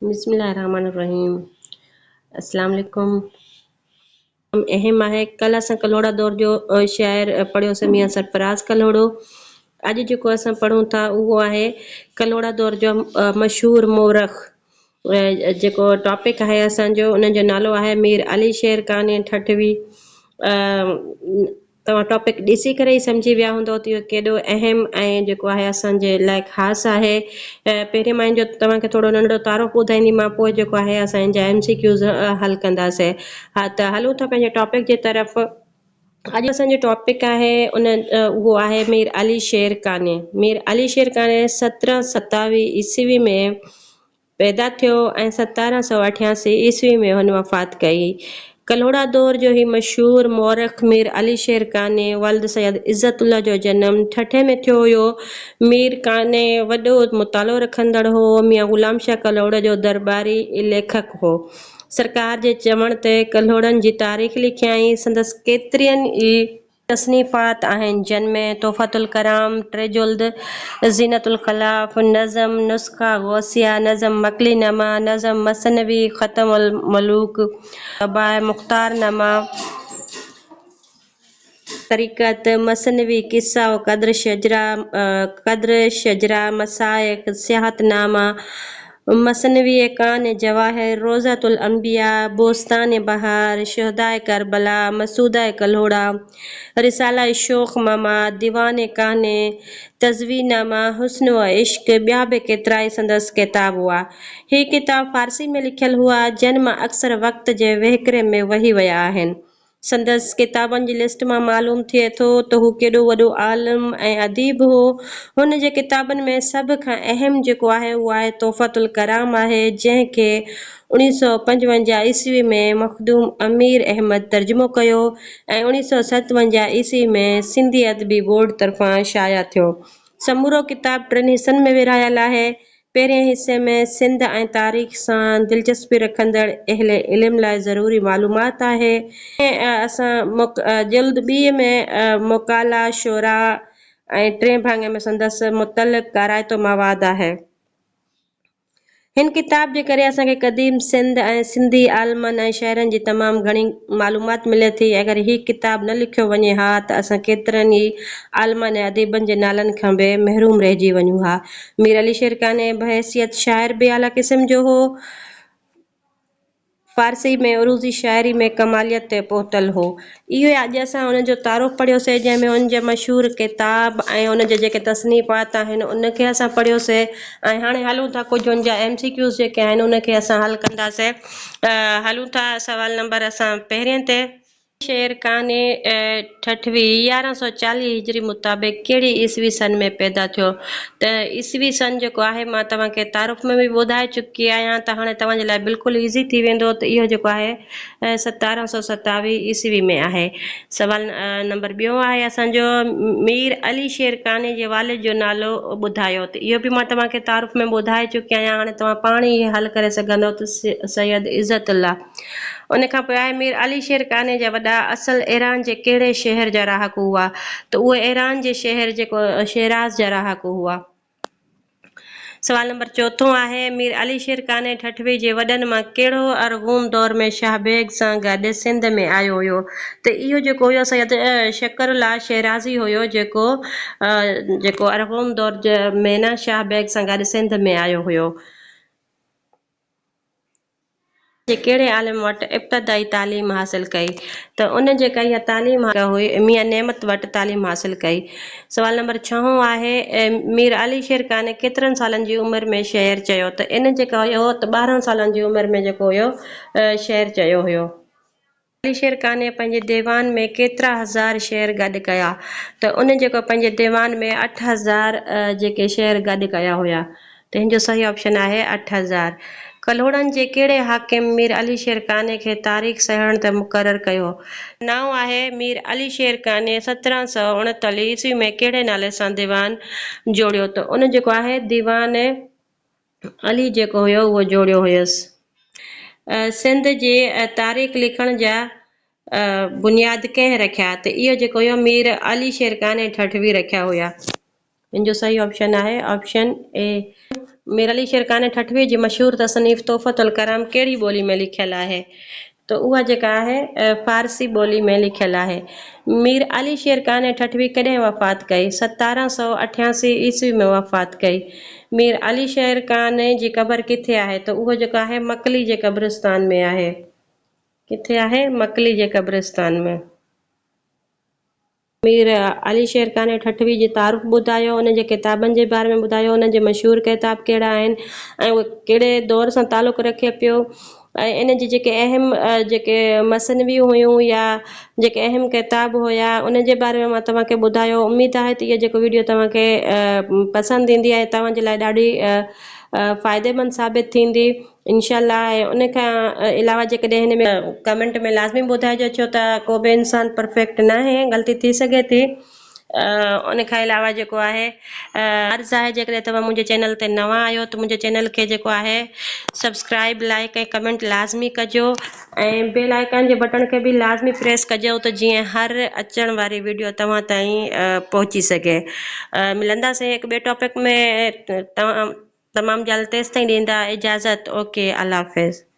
बिस्मिल्लाहिर्रहमानिर्रहीम। अस्सलाम वालेकुम। अहम आहे कल असां कलोड़ा दौर जो शाइर पढ़ियोसीं मियां सरफराज़ कलोड़ो। अॼु जेको असां पढ़ूं था उहो आहे कलोड़ा दौर जो मशहूर मोरख। जेको टॉपिक आहे असांजो उन जो नालो आहे मीर अली शेर काने ठठवी। तव्हां टॉपिक ॾिसी करे ई सम्झी विया हूंदो त इहो केॾो अहम ऐं जेको आहे असांजे लाइ ख़ासि आहे। पहिरें मां जो तव्हांखे थोरो नंढिड़ो तारो ॿुधाईंदीमां, पोइ जेको आहे असांजा MCQs हल कंदासीं। हा त हलूं था पंहिंजे टॉपिक जे तरफ़। अॼु असांजो टॉपिक आहे उहो आहे मीर अली शेर काने। मीर अली शेर काने 1727 ईस्वी में पैदा थियो ऐं 1788 ईस्वी में हुन वफ़ात कई। कलोड़ा दौर जो ही मशहूर मौरख मीर अली शेर काने वल्द सैयद इज़्ज़तुल्लाह जो जनम ठठे में थियो हुयो। मीर काने वॾो मुतालो रखंदड़ हो। मियां गुलाम शाह कलोड़ जो दरबारी लेखक हो। सरकार जे चवण ते कलोड़नि जी तारीख़ लिखियाई। संदसि केतिरियुनि ई तसनीफ़ात आहिनि, जिन में तोहफ़तुल कलाम, ट्रेजुल्द, ज़ीनतुल ख़लाफ, नज़म, नुस्ख़ा गौसिया, नज़म मकलीनामा, नज़म मसनवी, ख़तमुल मलूक, बाय मुख्तारनामा, तरीक़त, मसनवी, किस्सा व कद्र शजरा, मसाइक, सियाहतनामा, मसनवी कान जवाहिर, रोज़ातुल अंबिया, बोस्तान बहार, शुहदाए करबला, मसूदा कलोड़ा, रिसाला शोख मामा, दीवान काने, तज़वीनामा, हुस्न व इश्क, ॿिया बि केतिरा ई संदसि किताब हुआ। ही किताब फारसी में लिखियल हुआ, जिन मां अक्सर वक़्त जे वहिकरे में वही विया आहिनि। संदसि किताबनि जी लिस्ट मां मालूम थिए थो त हू केॾो वॾो आलिम ऐं अदीब हो। हुन जे किताबनि में सभ खां अहम जेको आहे उहो आहे तोहफ़तुल कलाम आहे, जंहिंखे 1955 ईस्वी में मखदूम अमीर अहमद तर्जुमो कयो ऐं 1957 ईस्वी में सिंधी अदबी बोर्ड तरफ़ां शाया थियो। समूरो किताब 3 हिसनि में विरहायल आहे। पहिरें हिसे में सिंध ऐं तारीख़ सां दिलचस्पी रखंदड़ अहले इल्म लाइ ज़रूरी मालूमात आहे। असां जिल्द 2 में मुकाला शोरा ऐं 3 भाङे में संदसि मुतलक काराइतो मवाद आहे। हिन किताब जे करे असांखे क़दीम सिंध ऐं सिंधी आलमनि ऐं शहरनि जी तमामु घणी मालूमात मिले थी। अगरि हीउ किताब न लिखियो वञे हा त असां केतिरनि ई आलमनि ऐं अदीबनि जे नालनि खां बि महरूम रहिजी वञूं हा। मीर अली शेर काने बहैसियत शाइर बि आला क़िस्म जो हो। फारसी में उरूज़ी शाइरी में कमालियत ते पहुतल हो। इहो अॼु असां हुनजो तारुफ़ पढ़ियोसीं, जंहिंमें हुनजा मशहूर किताब ऐं हुनजे जेके तसनीफ़ात आहिनि उनखे असां पढ़ियोसीं। ऐं हाणे हलूं था कुझु हुनजा MCQs जेके आहिनि उनखे असां हल कंदासीं। हलूं था सवाल नंबर असां पहिरें ते। शेर काने ठठवी 1140 हिजरी मुताबिक़ कहिड़ी ईस्वी सन में पैदा थियो? त ईस्वी सन जेको आहे मां तव्हांखे तारुफ़ में बि ॿुधाए चुकी आहियां, त हाणे तव्हांजे लाइ बिल्कुलु ईज़ी थी वेंदो। त इहो जेको आहे 1727 ईस्वी में आहे। सवाल नंबर ॿियो आहे असांजो मीर अली शेर काने जे वालिद जो नालो ॿुधायो। त इहो बि मां तव्हांखे तारुफ़ में ॿुधाए चुकी आहियां, हाणे तव्हां पाण ई हल करे सघंदव त सैयद इज़्ज़तुल्लाह। उन खां पोइ आहे मीर अली शेर काने जा वॾा असल ईरान जे कहिड़े शहर जा रहाकू हुआ? त उहे ईरान जे शहर जेको शिराज़ जा रहाकू हुआ। सवाल नंबर चौथों आहे मीर अली शेर काने ठठवी जे वॾनि मां कहिड़ो अरगूम दौर में शाहबेग सां गॾु सिंध में आयो हुयो? त इहो जेको हुयो सैयद शकरुल्लाह शिराज़ी हुयो, जेको अरगूम दौर में न शाहबेग सां गॾु सिंध में आयो हुयो। जे कहिड़े आलिम वटि इब्तदाई तालीम हासिल कई? त उन जेका इहा तालीम हुई मियां नेमत वटि तालीम हासिल कई। सवाल नंबर 6 आहे मीर अली शेर काने केतिरनि सालनि जी उमिरि में शेर चयो? त इन जेका हुयो त 12 सालनि जी उमिरि में जेको हुयो शेर चयो हुयो। अली शेर काने पंहिंजे दीवान में केतिरा हज़ार शेर गॾु कया? त उन जेको पंहिंजे दीवान में 8000 जेके शेर गॾु कया हुया। त हिन जो सही ऑप्शन आहे 8000। कलोड़नि जे कहिड़े हाकिम मीर अली शेर काने खे तारीख़ सहण ते मुक़ररु कयो? 9 आहे मीर अली शेर काने 1739 ईस्वी में कहिड़े नाले सां दीवान जोड़ियो? त उन जेको आहे दीवान अली जेको हुयो उहो जोड़ियो हुयसि। सिंध जे तारीख़ लिखण जा बुनियाद कंहिं रखिया? त इहो जेको हुयो मीर अली शेर काने ठठवी रखिया हुया। इन जो सही ऑप्शन आहे ऑप्शन ए। मीर अली शेरकाने ठठवी जी मशहूर तसनीफ़ तोहफ़तुल कलाम कहिड़ी ॿोली में लिखियल आहे? तो उहा जेका आहे फ़ारसी ॿोली में लिखियल आहे। मीर अली शेरकाने ठठवी कॾहिं वफ़ात कई? 1788 ईस्वी में वफ़ात कई। मीर अली शेरकाने जी क़बर किथे आहे? त उहो जेको आहे मकली जे क़ब्रिस्तान में आहे। किथे आहे? मकली जे क़ब्रिस्तान में। मीर अली शेरकाने ठठवी जी तारीख़ ॿुधायो, उन जे किताबनि जे बारे में ॿुधायो, उन जे मशहूरु किताब कहिड़ा आहिनि ऐं उहे कहिड़े दौर सां तालुक़ु रखे पियो, ऐं इन जी जेके अहम जेके मसनवी हुयूं या जेके अहम किताब हुया उन जे बारे में मां तव्हांखे ॿुधायो। उमेद आहे त इहा जेको वीडियो तव्हांखे पसंदि ईंदी ऐं तव्हांजे लाइ ॾाढी फ़ाइदेमंद साबित थींदी इंशाअल्लाह। ऐं उन खां अलावा जेकॾहिं हिन में कमेंट में लाज़मी ॿुधाइजो, छो त को बि इंसान परफेक्ट न आहे, ग़लती थी सघे थी। उन खां अलावा जेको आहे अर्ज़ु आहे जेकॾहिं तव्हां मुंहिंजे चैनल ते नवां आहियो त मुंहिंजे चैनल खे जेको आहे सब्सक्राइब, लाइक ऐं कमेंट लाज़मी कजो ऐं बेल आइकन जे बटन खे बि लाज़मी प्रेस कजो त जीअं हर अचण वारी वीडियो तव्हां ताईं पहुची सघे। मिलंदासीं हिकु ॿिए टॉपिक में। तमामु जल्द। तेसिताईं ॾींदा इजाज़त। ओके, अल्लाह हाफ़िज़।